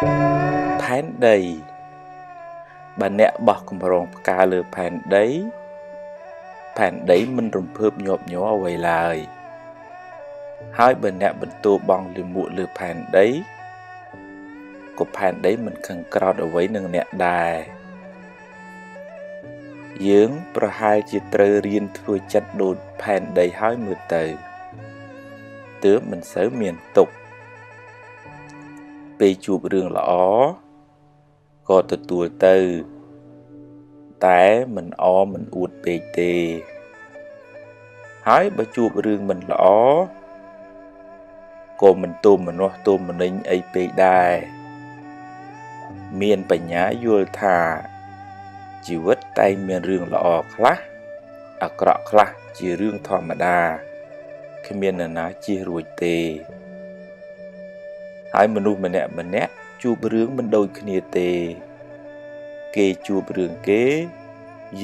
ផែនដីបើអ្នកបោះកម្រងផ្កាលើផែនដីមិនរំភើបញាប់ញ័រអ្វីឡើយហើយបើអ្នកបន្តបង់លាមកលើផែនដីក៏ផែនដីមិនខឹងក្រោធអ្វីនឹងអ្នកដែរយើងប្រហែលជាត្រូវរៀនធ្វើចិត្តដូចផែនដីហើយមើលទៅទើបមិនសូវមានទុក្ខពេលជួបរឿងល្អក៏ទទួលទៅតែមិនអមិនអួតពេកទេហើយបើជួបរឿងមិនល្អក៏មិនទោមនស្សទោមនិញអីពេកដែរមានបញ្ញាយល់ថាជីវិតតែងមានរឿងល្អខ្លះអាក្រក់ខ្លះជារឿងធម្មតាគ្មាននរណាជៀសរួចទេហើយមនុស្សម្នាក់ជួបរឿងមិនដូចគ្នាទេគេជួបរឿងគេ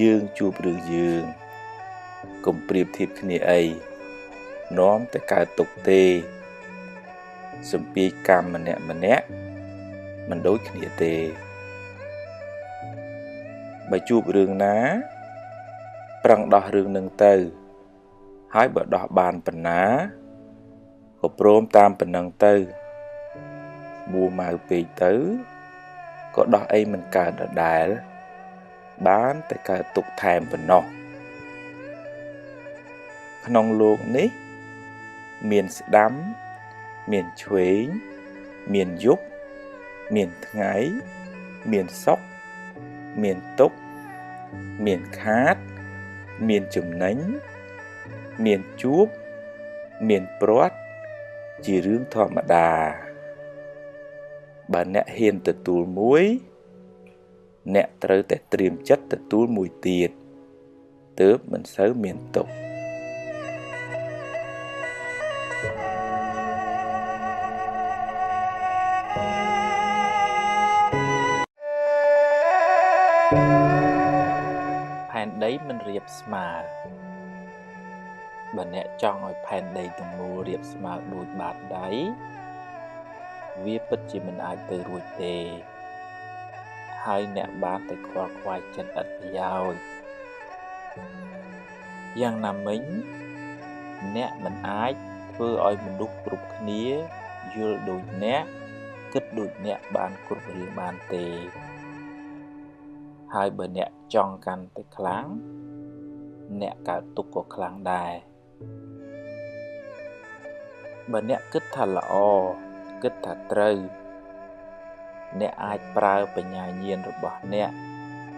យើងជួបរឿងយើងកុំប្រៀបធៀបគ្នាអីនាំតែកើតទុក្ខទេសម្ពាធកម្មម្នាក់មិនដូចគ្នាទេបើជួបរឿងណាប្រឹងដោះរឿងនឹងទៅហើយបើដោះបានប៉ុណ្ណាក៏ព្រមតាមប៉ុណ្ណឹងទៅបួម៉ៅពេកទៅក៏ដោះអីមិនកើតដដែលបានតែកើតទុក្ខថែមប៉ុណ្ណោះក្នុងលោកនេះមានស្ដាំមានឆ្វេងមានយប់មានថ្ងៃមានសុខមានទុក្ខមានខាតមានចំណេញមានជួបមានព្រាត់ជារឿងធម្មតាបើអ្នកហ៊ានទទួលមួយអ្នកត្រូវតែត្រៀមចិត្តទទួលមួយទៀតទើបមិនសូវមានទុក្ខផែនដីមិនរាបស្មើបើអ្នកចង់ឲ្យផែនដីទាំងមូលរាបស្មើដូចបាតដៃវាពិតជាមិនអាចទៅរួចទេហើយអ្នកបានតែខ្វល់ខ្វាយចិត្តឥតប្រយោជន៍យ៉ាងណាមិញអ្នកមិនអាចធ្វើឲ្យមនុស្សគ្រប់គ្នាយល់ដូចអ្នកគិតដូចអ្នកបានគ្រប់រឿងបានទេហើយបើអ្នកចង់កាន់តែខ្លាំងអ្នកកើតទុក្ខក៏ខ្លាំងដែរបើអ្នកគិតថាល្អគិតថាត្រូវអ្នកអាចប្រើបញ្ញាញាណរបស់អ្នក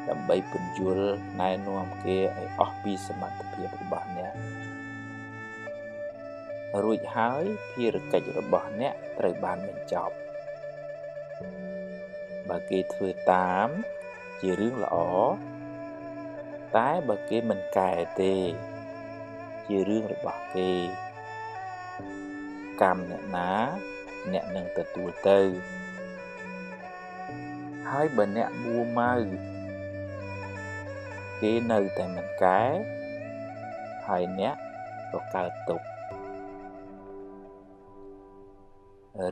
ដើម្បីពន្យល់ណែនាំគេឲ្យអស់ពីសមត្ថភាពរបស់អ្នករួចហើយភារកិច្ចរបស់អ្នកត្រូវបានបញ្ចប់បើគេធ្វើតាមជារឿងល្អតែបើគេមិនកែទេជារឿងរបស់គេកម្មអ្នកណាអ្នកនឹងទទួលទៅហើយបើអ្នកមួម៉ៅគេនៅតែមិនកែហើយអ្នកក៏កើតទុក្ខ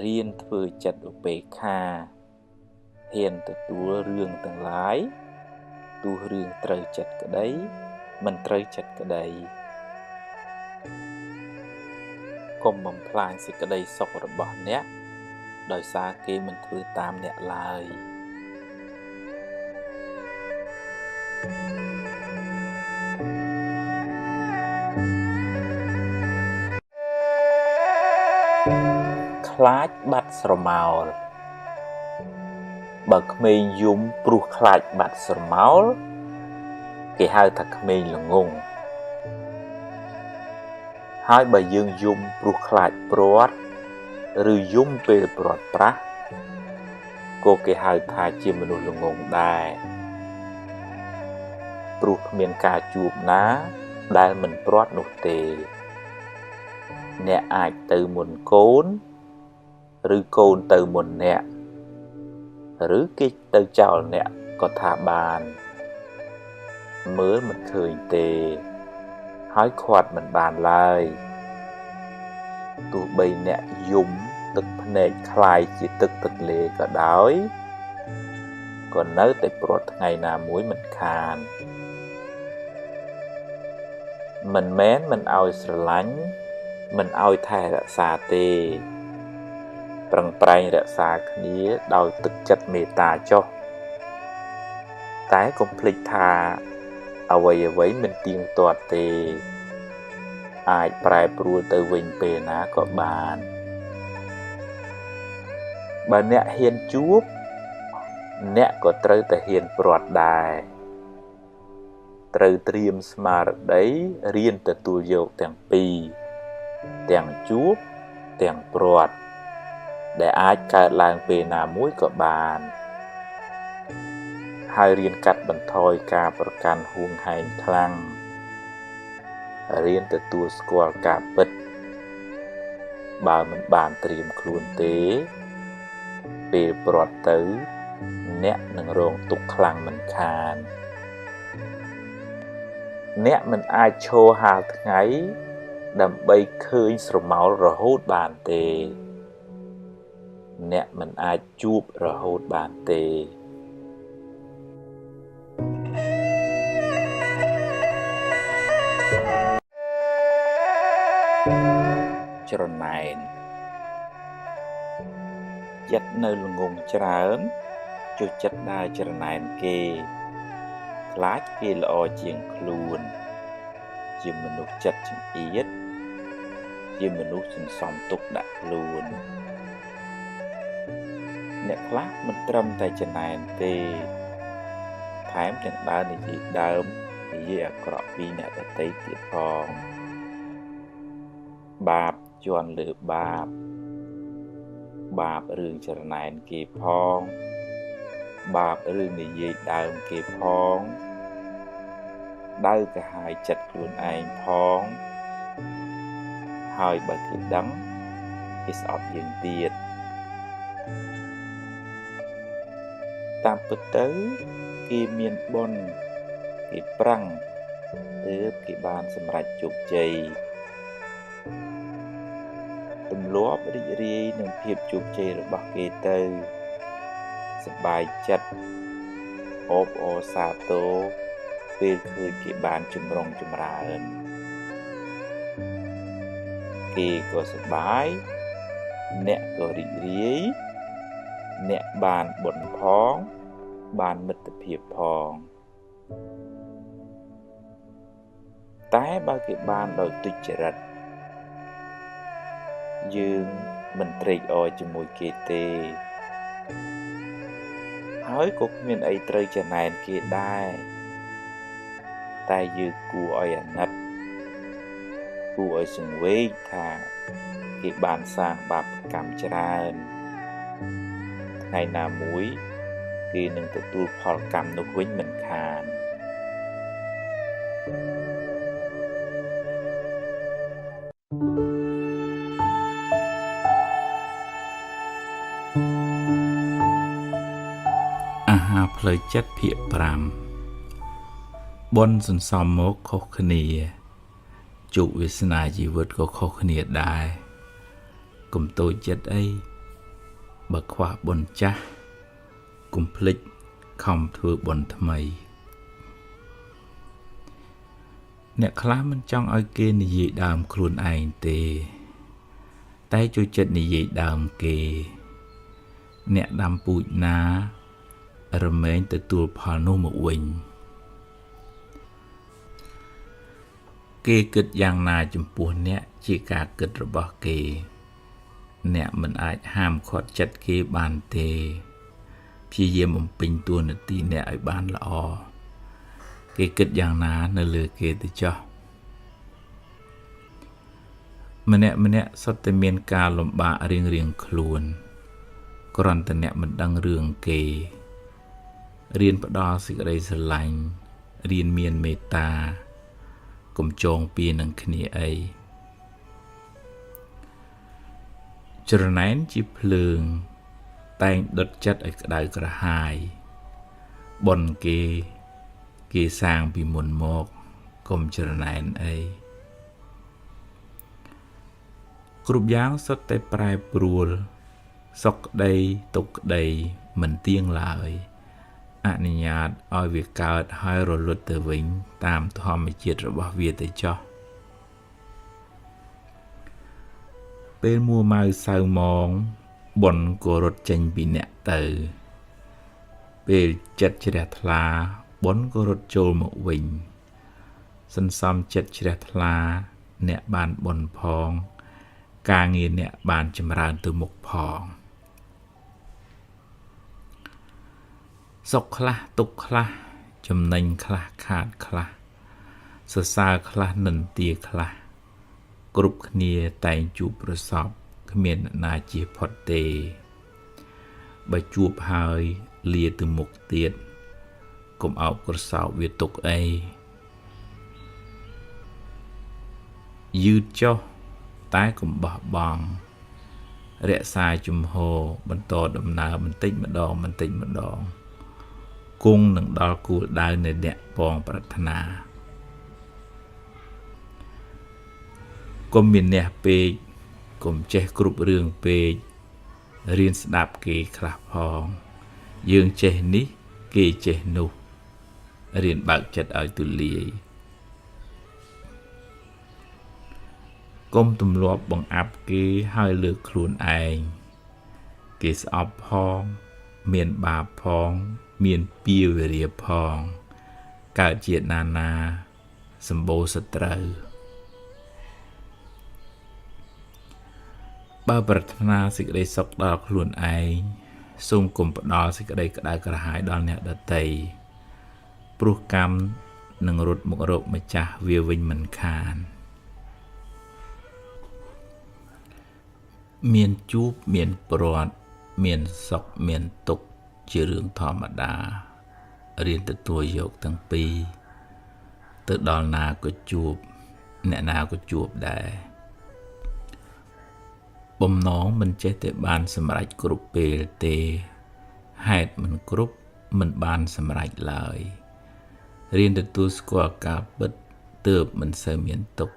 រៀនធ្វើចិត្តឧបេក្ខាហ៊ានទទួលរឿងទាំងឡាយទោះរឿងត្រូវចិត្តក្តីមិនត្រូវចិត្តក្តីកុំបំផ្លាញសេចក្តីសុខរបស់អ្នកដោយសារគេមិនធ្វើតាមអ្នកឡើយខ្លាចបាត់ស្រមោលបើក្មេងយំព្រោះខ្លាចបាត់ស្រមោលគេហៅថាក្មេងល្ងង់ហើយបើយើងយំព្រោះខ្លាចព្រាត់ឬយំពេលព្រាត់ប្រាសក៏គេហៅថាជាមនុស្សល្ងង់ដែរព្រោះគ្មានការជួបណាដែលមិនព្រាត់នោះទេអ្នកអាចទៅមុនកូនឬកូនទៅមុនអ្នកឬគេទៅចោលអ្នកក៏ថាបានមើលមិនឃើញទេហើយខាត់មិនបានឡើយទោះបីអ្នកយំ ទឹកភ្នែកคล้ายជាទឹកទន្លេក៏ដោយក៏នៅតែព្រាត់ថ្ងៃណាមួយមិនខានមិនមែនមិនឲ្យស្រឡាញ់មិនឲ្យថែរក្សាទេប្រឹងប្រែងរក្សាគ្នាដោយទឹកចិត្តមេត្តាចុះតែកុំភ្លេចថាអ្វីមិនទៀងទាត់ទេអាចប្រែប្រួលទៅវិញពេលណាក៏បានបើអ្នកហ៊ានជួបអ្នកក៏ត្រូវតែហ៊ានព្រាត់ដែរត្រូវត្រៀមស្មារតីរៀនទទួលយកទាំងពីរទាំងជួបទាំងព្រាត់ដែលអាចកើតឡើងពេលណាមួយក៏បានហើយរៀនកាត់បន្ថយការប្រកាន់ហួងហែងខ្លាំងរៀនទទួលស្គាល់ការពិតបើមិនបានត្រៀមខ្លួនទេពេលព្រាត់ទៅអ្នកនឹងរងទុក្ខខ្លាំងមិនខានអ្នកមិនអាចឈរហាលថ្ងៃដើម្បីឃើញស្រមោលរហូតបានទេអ្នកមិនអាចជួបរហូតបានទេច្រណែនចិត្តនៅល្ងងច្រើនចូលចិត្តដើរច្រណែនគេខ្លាចគេល្អជាងខ្លួនជាមនុស្សចិត្តចង្អៀតជាមនុស្សសន្សំទុកដាក់ខ្លួនអ្នកខ្លះមិនត្រឹមតែច្រណែនទេថែមទាំងដើរនិយាយដើមនិយាយអាក្រក់ពីអ្នកដទៃទៀតផងបាបជន់លើបាបរឿងច្រណែនគេផងបាបរឿងនិយាយដើមគេផងដៅកាហាយចិត្តខ្លួនឯងផងហើយបើគេដឹងគេស្អប់យើងទៀតតាមពិតទៅគេមានបុណ្យគេប្រឹងទើបគេបានសម្រេចជោគជ័យទម្លាប់រីករាយនឹងភាពជោគជ័យរបស់គេទៅសប្បាយចិត្តអបអរសាទរពេលឃើញគេបានចម្រុងចម្រើនគេក៏សប្បាយអ្នកក៏រីករាយអ្នកបានបុណ្យផងបានមិត្តភាពផងតែបើគេបានដោយទុច្ចរិតយើងមិនត្រេកអរជាមួយគេទេហើយក៏គ្មានអីត្រូវចំណែនគេដែរតែយើងគួរឲ្យអាណិតគួរឲ្យសង្វេគថាគេបានសាងបាបកម្មច្រើនថ្ងៃណាមួយគេនឹងទទួលផលកម្មនោះវិញមិនខានអាហារផ្លូវចិត្តភាគ5បុណ្យសន្សំមកខុសគ្នាជោគវាសនាជីវិតក៏ខុសគ្នាដែរកុំតូចចិត្តអីបើខ្វះបុណ្យចាស់កុំភ្លេចខំធ្វើបុណ្យថ្មីអ្នកខ្លះមិនចង់ឲ្យគេនិយាយដើមខ្លួនឯងទេតែចូលចិត្តនិយាយដើមគេអ្នកដាំពូជណារមែងទទួលផលនោះមកវិញគេគិតយ៉ាងណាចំពោះអ្នកជាការគិតរបស់គេអ្នកមិនអាចហាមឃាត់ចិត្តគេបានទេព្យាយាមបំពេញតួនាទីអ្នកឲ្យបានល្អគេគិតយ៉ាងណានៅលើគេទៅចុះម្នាក់សុទ្ធតែមានការលំបាករៀងខ្លួនគ្រាន់តែអ្នកមិនដឹងរឿងគេរៀនផ្ដល់សេចក្តីស្រឡាញ់រៀនមានមេត្តាកុំចងពៀនឹងគ្នាអីច្រណែនជាភ្លើងតែងដុតចិត្តឲ្យក្តៅក្រហាយបុណ្យគេសាងពីមុនមកកុំច្រណែនអី គ្រប់យ៉ាងសុទ្ធតែប្រែប្រួលសុខក្តីទុក្ខក្តីមិនទៀងឡើយអនុញ្ញាតឲ្យវាកើតហើយរលត់ទៅវិញតាមធម្មជាតិរបស់វាទៅចុះពេលមួម៉ៅសៅម៉ងបុណ្យក៏រត់ចេញពីអ្នកទៅពេលចិត្តជ្រះថ្លាបុណ្យក៏រត់ចូលមកវិញសន្សំចិត្តជ្រះថ្លាអ្នកបានបុណ្យផងការងារអ្នកបានចម្រើនទៅមុខផងសុខខ្លះទុក្ខខ្លះចំណេញខ្លះខាតខ្លះសរសើរខ្លះនិន្ទាខ្លះគ្រប់គ្នាតែងជួបប្រសពគ្មានអ្នកណាជៀសផុតទេបើជួបហើយលាទៅមុខទៀតកុំអោបក្រសោបវាទុកអីយឺតចុះតែកុំបោះបង់រក្សាជំហរបន្តដំណើរបន្តិចម្ដងគង់នឹងដល់គោលដៅនៃអ្នកពងប្រាថ្នាកុំមានអ្នកពេកកុំចេះគ្រប់រឿងពេករៀនស្ដាប់គេខ្លះផងយើងចេះនេះគេចេះនោះរៀនបើកចិត្តឲ្យទូលាយកុំទម្លាប់បង្អាប់គេហើយលើកខ្លួនឯងគេស្អប់ផងមានបាបផងមានពៀវរាផងកើតជាតិណាសម្បូរសត្រូវបើប្រាថ្នាសេចក្តីសុខដល់ខ្លួនឯងសូមកុំផ្ដល់សេចក្តីក្តៅក្រហាយដល់អ្នកដទៃព្រោះកម្មនឹងរត់មករកម្ចាស់វាវិញមិនខានមានជួបមានព្រាត់មានសុខមានទុក្ខជារឿងធម្មតារៀនទទួលយកទាំងពីរទៅដល់ណាក៏ជួបអ្នកណាក៏ជួបដែរបំណងមិនចេះតែបានសម្រេចគ្រប់ពេលទេហេតុមិនគ្រប់មិនបានសម្រេចឡើយរៀនទទួលស្គាល់ការពិតទើបមិនសូវមានទុក្ខ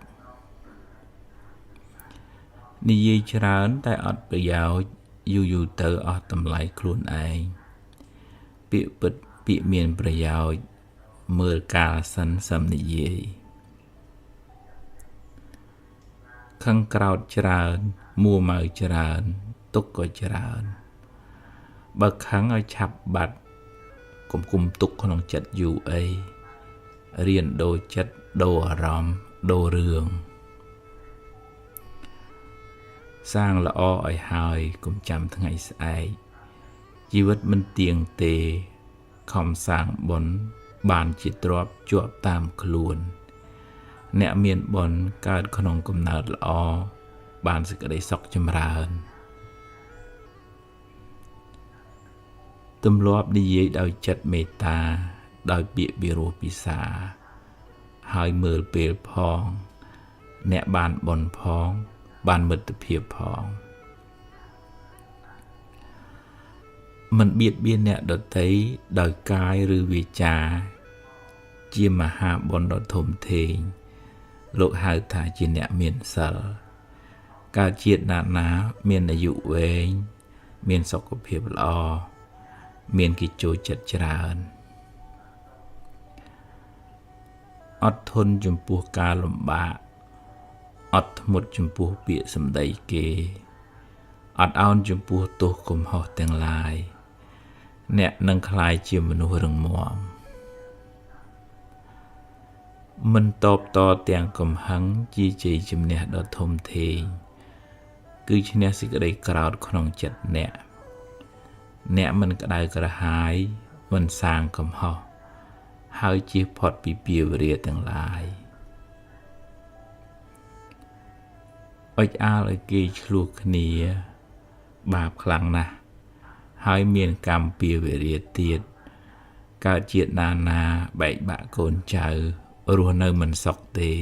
និយាយច្រើនតែអត់ប្រយោជន៍យូរទៅអស់តម្លៃខ្លួនឯងពាក្យពិតពាក្យមានប្រយោជន៍មើលកាលសិនសឹមនិយាយខឹងក្រោតច្រើនមួម៉ៅច្រើនទុកក៏ច្រើនបើខឹងឲ្យឆាប់បាត់កុំគុំទុកក្នុងចិត្តយូរអីរៀនដូរចិត្តដូរអារម្មណ៍ដូររឿងសាងល្អឲ្យហើយកុំចាំថ្ងៃស្អែកជីវិតមិនទៀងទេខំសាងបុណ្យបានជាទ្រព្យជាប់តាមខ្លួនអ្នកមានបុណ្យកើតក្នុងកំណើតល្អបានសេចក្តីសុខចម្រើនទម្លាប់និយាយដោយចិត្តមេត្តាដោយពាក្យពីរោះពិសាហើយមើលពេលផងអ្នកបានបុណ្យផងបានមិត្តភាពផងមិនបៀតបៀនអ្នកដទៃដោយកាយឬវាចាជាមហាបុណ្យដ៏ធំធេងលោកហៅថាជាអ្នកមានសិលកើតជាតិណាមានអាយុវែងមានសុខភាពល្អមានគេចូលចិត្តច្រើនអត់ធន់ចំពោះការលំបាកអត់ធ្មត់ចំពោះពាក្យសម្ដីគេអត់អោនចំពោះទោសកំហុសទាំងឡាយអ្នកនឹងក្លាយជាមនុស្សរឹងមាំមិនតបតទាំងកំហឹងជាជ័យជំនះដ៏ធំធេងគឺឈ្នះសេចក្តីក្រោធក្នុងចិត្តអ្នកមិនក្តៅក្រហាយមិនសាងកំហុសហើយជៀសផុតពីពាវរាទាំងឡាយអុចអាលឲ្យគេឆ្លោះគ្នាបាបខ្លាំងណាស់ហើយមានកម្មពាវរាទៀតកើតជាតិណាបែកបាក់កូនចៅរស់នៅមិនសុខទេ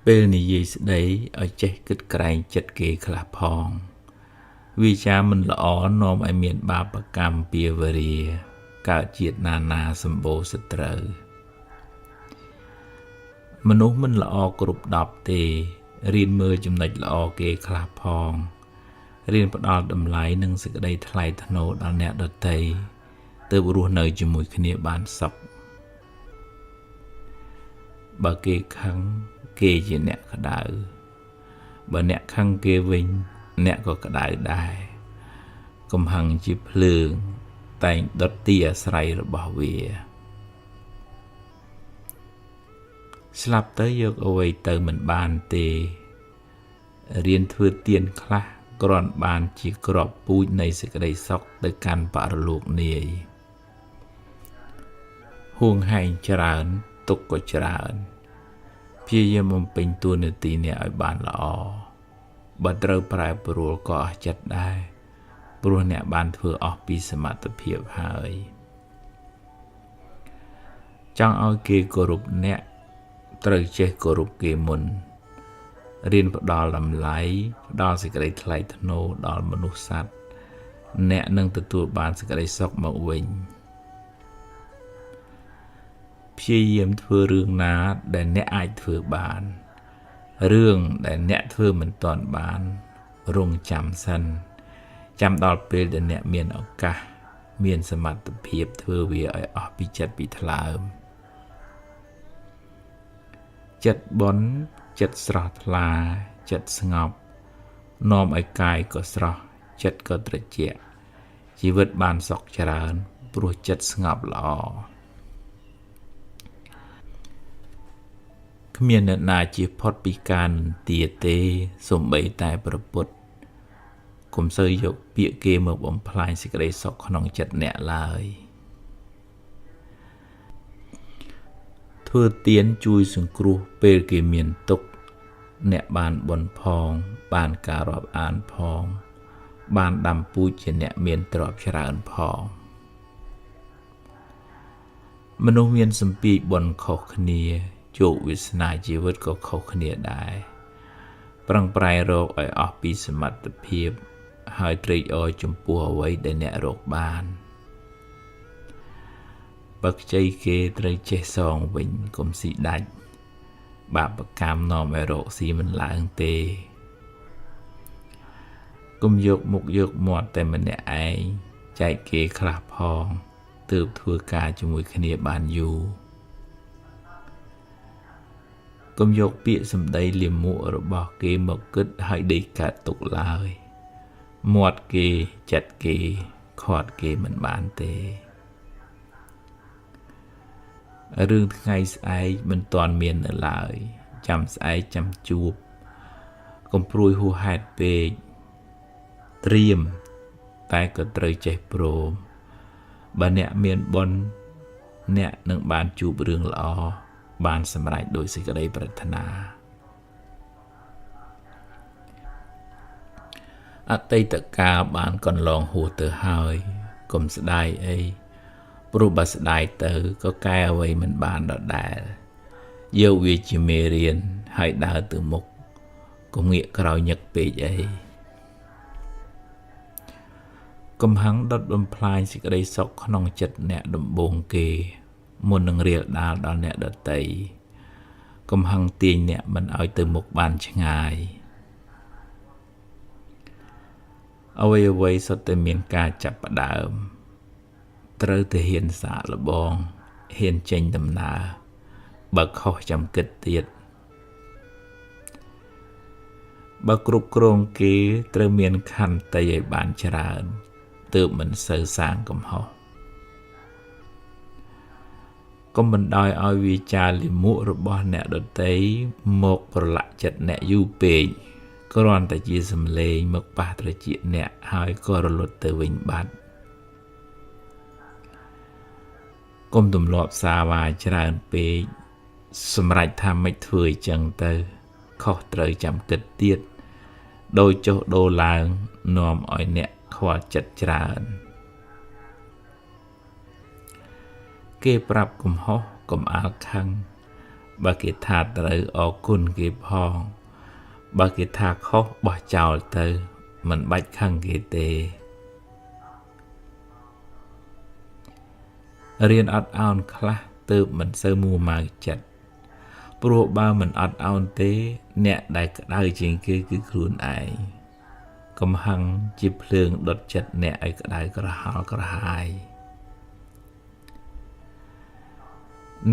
ពេលនិយាយស្ដីឲ្យចេះគិតក្រែងចិត្តគេខ្លះផងវាចាមិនល្អនាំឲ្យមានបាបកម្មពាវរាកើតជាតិណាសម្បូរសត្រូវ មនុស្សមិនល្អគ្រប់10ទេរៀនមើលចំណុចល្អគេខ្លះផងរៀនផ្ដល់តម្លៃនិងសេចក្តីថ្លៃថ្នូរដល់អ្នកដទៃទើបរស់នៅជាមួយគ្នាបានសុខបើគេខឹងគេជាអ្នកក្តៅបើអ្នកខឹងគេវិញអ្នកក៏ក្តៅដែរកំហឹងជាភ្លើងតែងដុតទីអាស្រ័យរបស់វាស្លាប់ទៅយកអ្វីទៅមិនបានទេរៀនធ្វើទានខ្លះគ្រាន់បានជាក្របពូជនៃសេចក្តីសុខទៅកាន់បរលោកនាយហួងហែងច្រើនទុកក៏ច្រើនព្យាយាមបំពេញតួនាទីនេះឲ្យបានល្អបើត្រូវប្រែប្រួលក៏អស់ចិត្តដែរព្រោះអ្នកបានធ្វើអស់ពីសមត្ថភាពហើយចង់ឲ្យគេគោរពអ្នកត្រូវចេះគោរពគេមុនរៀនផ្ដល់តម្លៃផ្ដល់សេចក្តីថ្លៃថ្នូរដល់មនុស្សសត្វអ្នកនឹងទទួលបានសេចក្តីសុខមកវិញព្យាយាមធ្វើរឿងណាដែលអ្នកអាចធ្វើបានរឿងដែលអ្នកធ្វើមិនទាន់បានរងចាំសិនចាំដល់ពេលដែលអ្នកមានឱកាសមានសមត្ថភាពធ្វើវាឲ្យអស់ពីចិត្តពីថ្លើមចិត្តបន់ចិត្តស្រស់ថ្លាចិត្តស្ងប់នាំឲ្យកាយក៏ស្រស់ចិត្តក៏ត្រជាក់ជីវិតបានសុខច្រើនព្រោះចិត្តស្ងប់ល្អគ្មានអ្នកណាជាផុតពីការនន្ទាទេសូម្បីតែព្រះពុទ្ធកុំសូវយកពាក្យគេមកបំផ្លាញសេចក្តីសុខក្នុងចិត្តអ្នកឡើយធ្វើទានជួយសង្គ្រោះពេលគេមានទុក្ខអ្នកបានបុណ្យផងបានការរាប់អានផងបានដាំពូជជាអ្នកមានទ្រព្យច្រើនផងមនុស្សមានសម្ពាធបុណ្យខុសគ្នាជោគវាសនាជីវិតក៏ខុសគ្នាដែរប្រឹងប្រែងរកឲ្យអស់ពីសមត្ថភាពហើយត្រេកអរចំពោះអ្វីដែលអ្នករកបានបើខ្ចីគេត្រូវចេះសងវិញកុំស៊ីដាច់បាបកម្មនាំឲ្យរកស៊ីមិនឡើងទេកុំយកមុខយកមាត់តែម្នាក់ឯងចែកគេខ្លះផងទើបធ្វើការជាមួយគ្នាបានយូរកុំយកពាក្យសម្ដីលាមករបស់គេមកគិតឲ្យដេកកើតទុកឡើយមាត់គេចិត្តគេខាត់គេមិនបានទេរឿងថ្ងៃស្អែកមិនទាន់មាននៅឡើយចាំស្អែកចាំជួបកុំព្រួយហួសហេតុពេកត្រៀមតែក៏ត្រូវចេះព្រមបើអ្នកមានបុណ្យអ្នកនឹងបានជួបរឿងល្អបានសម្រេចដោយសេចក្តីប្រាថ្នាអតីតកាលបានកន្លងហួសទៅហើយកុំស្ដាយអីព្រោះបើស្ដាយទៅក៏កែអ្វីមិនបានដដែលយកវាជាមេរៀនហើយដើរទៅមុខកុំងាកក្រោយញឹកពេកអីកំហឹងដុតបំផ្លាញសេចក្តីសុខក្នុងចិត្តអ្នកដំបូងគេមុននឹងរៀលដាលដល់អ្នកដទៃកំហឹងទាញអ្នកមិនឲ្យទៅមុខបានឆ្ងាយអ្វីសុទ្ធតែមានការចាប់ផ្ដើមត្រូវតែហ៊ានសាកល្បងហ៊ានចេញដំណើរបើខុសចាំគិតទៀតបើគ្រប់គ្រងគេត្រូវមានខន្តីឲ្យបានច្រើនទើបមិនសូវសាងកំហុសកុំបណ្ដោយឲ្យវាចាលាមករបស់អ្នកដទៃមកប្រឡាក់ចិត្តអ្នកយូរពេកគ្រាន់តែជាសំឡេងមកប៉ះត្រចៀកអ្នកហើយក៏រលត់ទៅវិញបាត់កុំទម្លាប់សាវាច្រើនពេកសម្រេចថាមិនធ្វើអញ្ចឹងទៅខុសត្រូវចាំគិតទៀតដោយចុះដូរឡើងនាំឲ្យអ្នកខ្វល់ចិត្តច្រើនគេប្រាប់កំហុសកុំអាលខឹងបើគេថាត្រូវអរគុណគេផងបើគេថាខុសបោះចោលទៅមិនបាច់ខឹងគេទេរៀនអត់ឱនខ្លះទើបមិនសូវមួម៉ៅចិត្ត ព្រោះបើមិនអត់ឱនទេអ្នកដែលក្តៅជាងគេគឺខ្លួនឯងកំហឹងជាភ្លើងដុតចិត្តអ្នកឲ្យក្តៅក្រហល់ក្រហាយ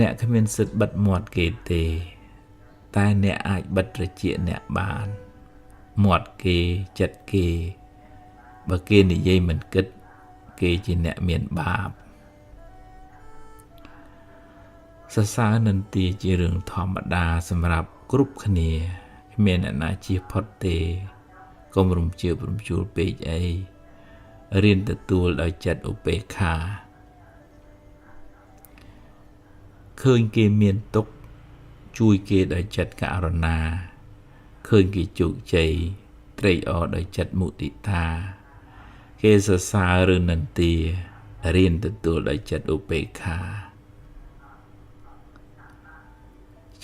អ្នកគ្មានសិទ្ធិបិទមាត់គេទេតែអ្នកអាចបិទត្រចៀកអ្នកបានមាត់គេចិត្តគេបើគេនិយាយមិនគិតគេជាអ្នកមានបាបសរសើរនិន្ទាជារឿងធម្មតាសម្រាប់គ្រប់គ្នាគ្មានអ្នកណាជៀសផុតទេកុំរំជើបរំជួលពេកអីរៀនទទួលដោយចិត្តឧបេក្ខាឃើញគេមានទុក្ខជួយគេដោយចិត្តករុណាឃើញគេជោគជ័យត្រេកអរដោយចិត្តមុទិតាគេសរសើរឬនិន្ទារៀនទទួលដោយចិត្តឧបេក្ខា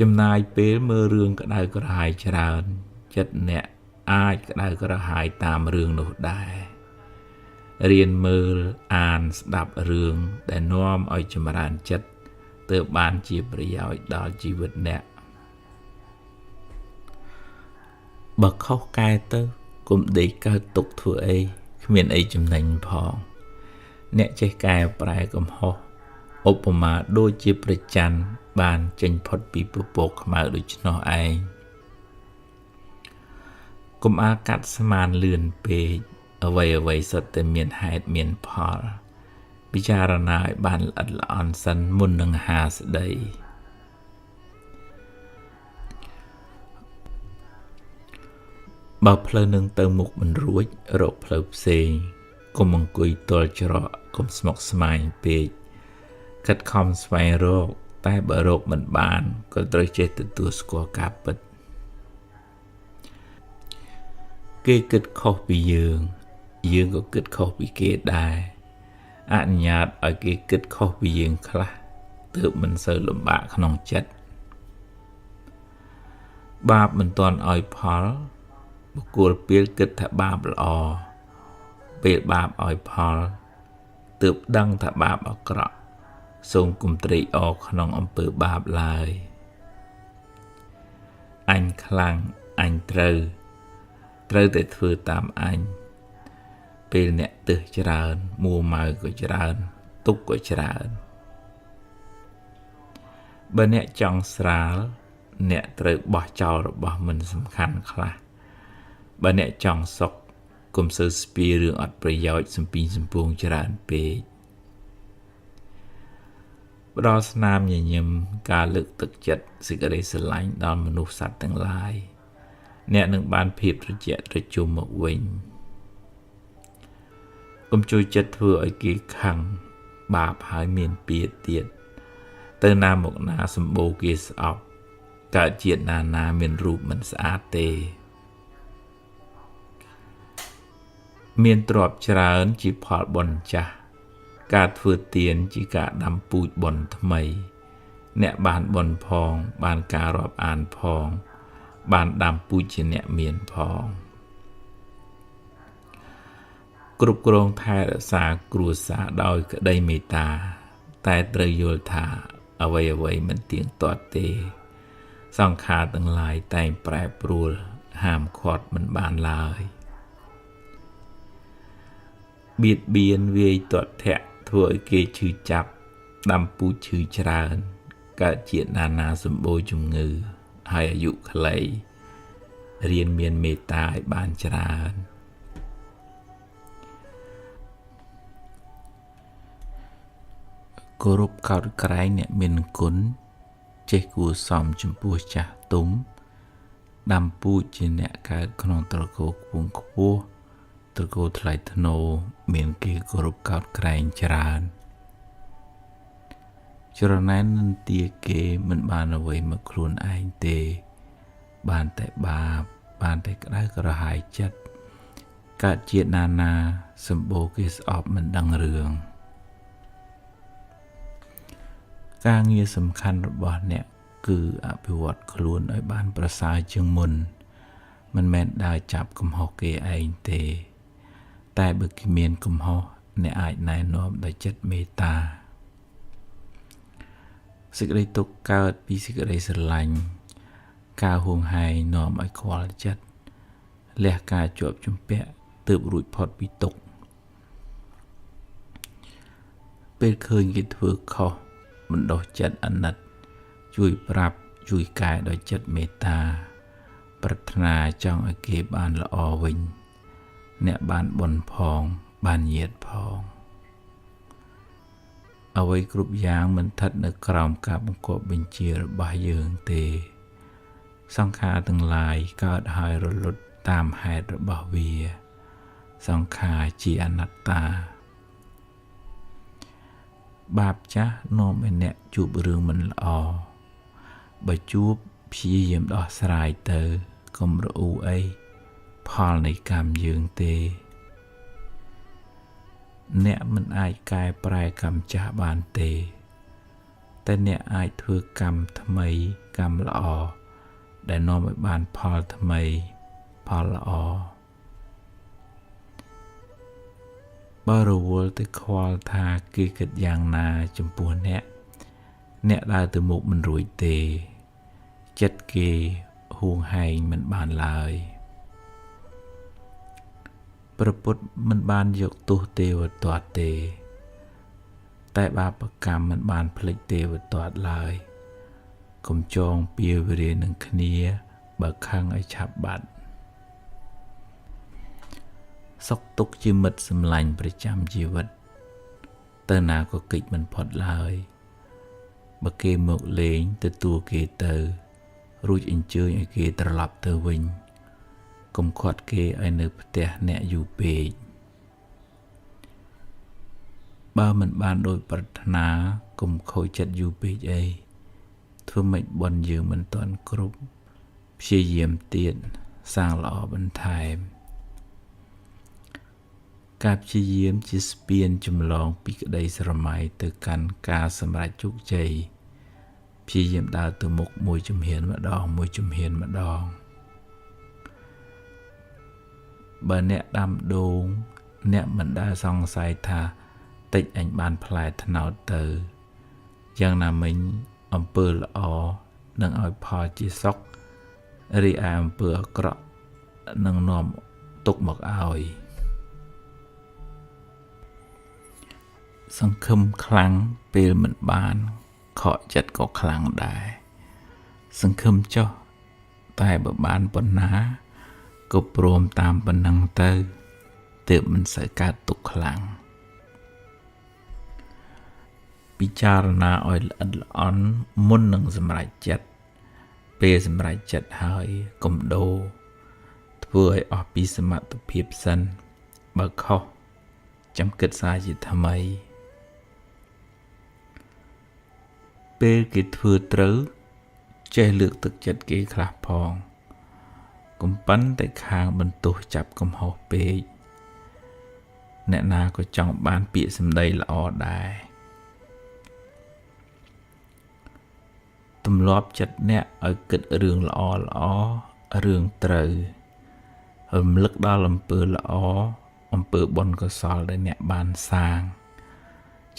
ចំណាយពេលមើលរឿងក្តៅក្រហាយច្រើនចិត្តអ្នកអាចក្តៅក្រហាយតាមរឿងនោះដែររៀនមើលអានស្ដាប់រឿងដែលនាំឲ្យចម្រើនចិត្តទើបបានជាប្រយោជន៍ដល់ជីវិតអ្នកបើខុសកែទៅកុំដេកកើតទុកធ្វើអីគ្មានអីចំណេញផងអ្នកចេះកែប្រែកំហុសឧបមាដូចជាប្រច័ណ្ឌបានចេញផុតពីពពកខ្មៅដូច្នោះឯងកុំអាកាត់ស្មានលឿនពេកអ្វីសុទ្ធតែមានហេតុមានផលពិចារណាឲ្យបានល្អិតល្អន់សិនមុននឹងហាស្ដីបើផ្លូវនឹងទៅមុខមិនរួចរកផ្លូវផ្សេងកុំអង្គុយទល់ច្រកកុំស្មុគស្មាញពេកខិតខំស្វែងរកតែបើរកមិនបានក៏ត្រូវចេះទទួលស្គាល់ការពិតគេគិតខុសពីយើងក៏គិតខុសពីគេដែរអនុញ្ញាតឲ្យគេគិតខុសពីយើងខ្លះទើបមិនសូវលំបាកក្នុងចិត្តបាបមិនទាន់ឲ្យផលបុគ្គលពេលគិតថាបាបល្អពេលបាបឲ្យផលទើបដឹងថាបាបអាក្រក់សូមកុំត្រេកអរក្នុងអំពើបាបឡើយអញខ្លាំងអញត្រូវតែធ្វើតាមអញពេលអ្នកទើសច្រើនមួម៉ៅក៏ច្រើនទុក្ខក៏ច្រើនបើអ្នកចង់ស្រាលអ្នកត្រូវបោះចោលរបស់មិនសំខាន់ខ្លះបើអ្នកចង់សុខកុំសូវស្ពាយរឿងអត់ប្រយោជន៍សំពីងសំពងច្រើនពេកផ្ដល់ស្នាមញញឹមការលើកទឹកចិត្តសេចក្តីស្រឡាញ់ដល់មនុស្សសត្វទាំងឡាយអ្នកនឹងបានភាពត្រជាក់ត្រជុំមកវិញកុំជួយចិត្តធ្វើឲ្យគេខឹងបាបហើយមានពៀទៀតទៅណាមកណាសម្បូរគេស្អប់កើតជាតិណាមានរូបមិនស្អាតទេមានទ្រព្យច្រើនជាផលបុណ្យចាស់ការធ្វើទានជាការដាំពូជបុណ្យថ្មីអ្នកបានបុណ្យផងបានការរាប់អានផងបានដាំពូជជាអ្នកមានផងគ្រប់គ្រងថែរក្សាគ្រួសារដោយក្តីមេត្តាតែត្រូវយល់ថាអ្វីមិនទៀងទាត់ទេសង្ខារទាំងឡាយតែងប្រែប្រួលហាមឃាត់មិនបានឡើយបៀតបៀនវាយទាត់ធាក់ធ្វើឲ្យគេឈឺចាប់ដាំពូជឈឺច្រើនកើតជាតិណាសម្បូរជំងឺហើយអាយុខ្លីរៀនមានមេត្តាឲ្យបានច្រើនគោរពកោតក្រែងអ្នកមានគុណចេះគួរសមចំពោះចាស់ទុំដាំពូជជាអ្នកកើតក្នុងត្រកូលខ្ពង់ខ្ពស់ត្រកូលថ្លៃថ្នូរមានគេគោរពកោតក្រែងច្រើនច្រណែននិន្ទាគេមិនបានអ្វីមកខ្លួនឯងទេបានតែបាបបានតែក្តៅក្រហាយចិត្តកើតជាតិណាសម្បូរគេស្អប់មិនដឹងរឿងការងារសំខាន់របស់អ្នកគឺអភិវឌ្ឍខ្លួនឲ្យបានប្រសើរជាងមុនមិនមែនដើរចាប់កំហុសគេឯងទេតែបើគេមានកំហុសអ្នកអាចណែនាំដោយចិត្តមេត្តា សេចក្តីទុក្ខកើតពីសេចក្តីស្រឡាញ់ការហួងហែងនាំឲ្យខ្វល់ចិត្តលះការជាប់ជំពាក់ទើបរួចផុតពីទុក្ខពេលឃើញគេធ្វើខុសបណ្ដោះចិត្តអាណិតជួយប្រាប់ជួយកែដោយចិត្តមេត្តាប្រាថ្នាចង់ឲ្យគេបានល្អវិញអ្នកបានបុណ្យផងបានញាតិផងអ្វីគ្រប់យ៉ាងមិនស្ថិតនៅក្រោមការបង្គាប់បញ្ជារបស់យើងទេសង្ខារទាំងឡាយកើតហើយរលត់តាមហេតុរបស់វាសង្ខារជាអនត្តាបាបចាស់នាំឲ្យអ្នកជួបរឿងមិនល្អបើជួបព្យាយាមដោះស្រាយទៅកុំរអ៊ូអីផលនៃកម្មយើងទេអ្នកមិនអាចកែប្រែកម្មចាស់បានទេតែអ្នកអាចធ្វើកម្មថ្មីកម្មល្អដែលនាំឲ្យបានផលថ្មីផលល្អបើរវល់ទៅខ្វល់ថាគេគិតយ៉ាងណាចំពោះអ្នកដើរទៅមុខមិនរួចទេចិត្តគេហួងហែងមិនបានឡើយព្រះពុទ្ធមិនបានយកទោសទេវទត្តទេតែបាបកម្មមិនបានភ្លេចទេវទត្តឡើយកុំចងពៀវរានឹងគ្នាបើខឹងឲ្យឆាប់បាត់សុខទុក្ខជាមិត្តសម្លាញ់ប្រចាំជីវិតទៅណាក៏គេចមិនផុតឡើយបើគេមកលេងទទួលគេទៅរួចអញ្ជើញឲ្យគេត្រឡប់ទៅវិញកុំខាត់គេឲ្យនៅផ្ទះអ្នកយូរពេកបើមិនបានដោយប្រាថ្នាកុំខូចចិត្តយូរពេកអីធ្វើម៉េចបុណ្យយើងមិនទាន់គ្រប់ព្យាយាមទៀតសាងល្អបន្ថែមការព្យាយាមជាស្ពានចម្លងពីក្តីស្រមៃទៅកាន់ការសម្រេចជោគជ័យព្យាយាមដើរទៅមុខមួយជំហានម្ដងមួយជំហានម្ដងបើអ្នកដាំដូងអ្នកមិនដែលសង្ស័យថាតិចអញបានផ្លែត្នោតទៅយ៉ាងណាមិញអំពើល្អនឹងឲ្យផលជាសុខរីឯអំពើអាក្រក់នឹងនាំទុក្ខមកឲ្យសង្ឃឹមខ្លាំងពេលមិនបានខកចិត្តក៏ខ្លាំងដែរសង្ឃឹមចុះតែបើបានប៉ុណ្ណាក៏ព្រមតាមប៉ុណ្ណឹងទៅទើបមិនសូវកើតទុក្ខខ្លាំងពិចារណាឲ្យល្អិតល្អន់មុននឹងសម្រេចចិត្តពេលសម្រេចចិត្តហើយកុំដូរធ្វើឲ្យអស់ពីសមត្ថភាពសិនបើខុសចាំគិតសារជាថ្មីពេលគេធ្វើត្រូវចេះលើកទឹកចិត្តគេខ្លះផងកុំប៉ុន្តែខាងបន្ទោសចាប់កំហុសពេកអ្នកណាក៏ចង់បានពាក្យសម្ដីល្អដែរទម្លាប់ចិត្តអ្នកឲ្យគិតរឿងល្អរឿងត្រូវរំលឹកដល់អំពើល្អអំពើបុណ្យកុសលដែលអ្នកបានសាង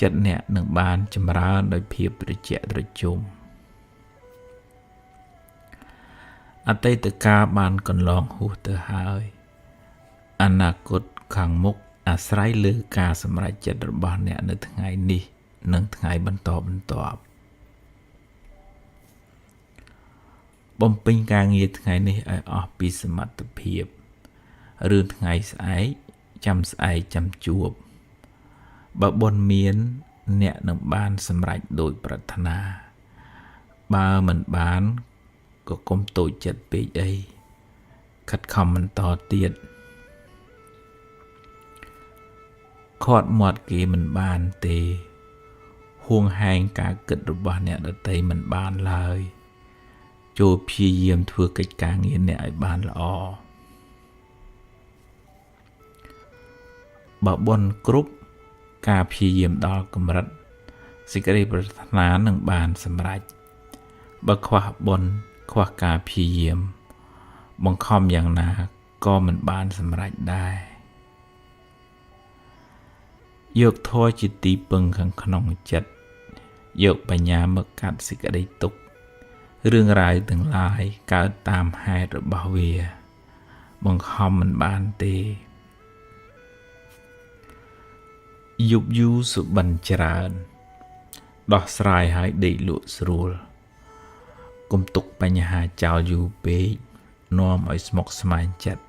ចិត្តអ្នកនឹងបានចម្រើនដោយភាពត្រជាក់ត្រជុំអតីតកាលបានកន្លងហួសទៅហើយអនាគតខាងមុខអាស្រ័យលើការសម្រេចចិត្តរបស់អ្នកនៅថ្ងៃនេះនិងថ្ងៃបន្តបន្ទាប់បំពេញការងារថ្ងៃនេះឲ្យអស់ពីសមត្ថភាពរឿងថ្ងៃស្អែកចាំជួបបើបុណ្យមានអ្នកនឹងបានសម្រេចដោយប្រាថ្នាបើមិនបានក៏កុំតូចចិត្តពេកអីខិតខំបន្តទៀតខាត់មាត់គេមិនបានទេហួងហែងការគិតរបស់អ្នកដទៃមិនបានឡើយចូលព្យាយាមធ្វើកិច្ចការងារអ្នកឲ្យបានល្អបើបុណ្យគ្រប់ការព្យាយាមដល់កម្រិតសេចក្តីប្រាថ្នានឹងបានសម្រេចបើខ្វះបុណ្យខ្វះការព្យាយាមបង្ខំយ៉ាងណាក៏មិនបានសម្រេចដែរយកធម៌ជាទីពឹងខាងក្នុងចិត្ត យកបញ្ញាមកកាត់សេចក្តីទុក្ខរឿងរ៉ាវទាំងឡាយកើតតាមហេតុរបស់វាបង្ខំមិនបានទេយប់យូរសុបិនច្រើនដោះស្រាយឲ្យដេកលក់ស្រួលកុំទុកបញ្ហាចោលយូរពេកនាំឲ្យស្មុគស្មាញចិត្ត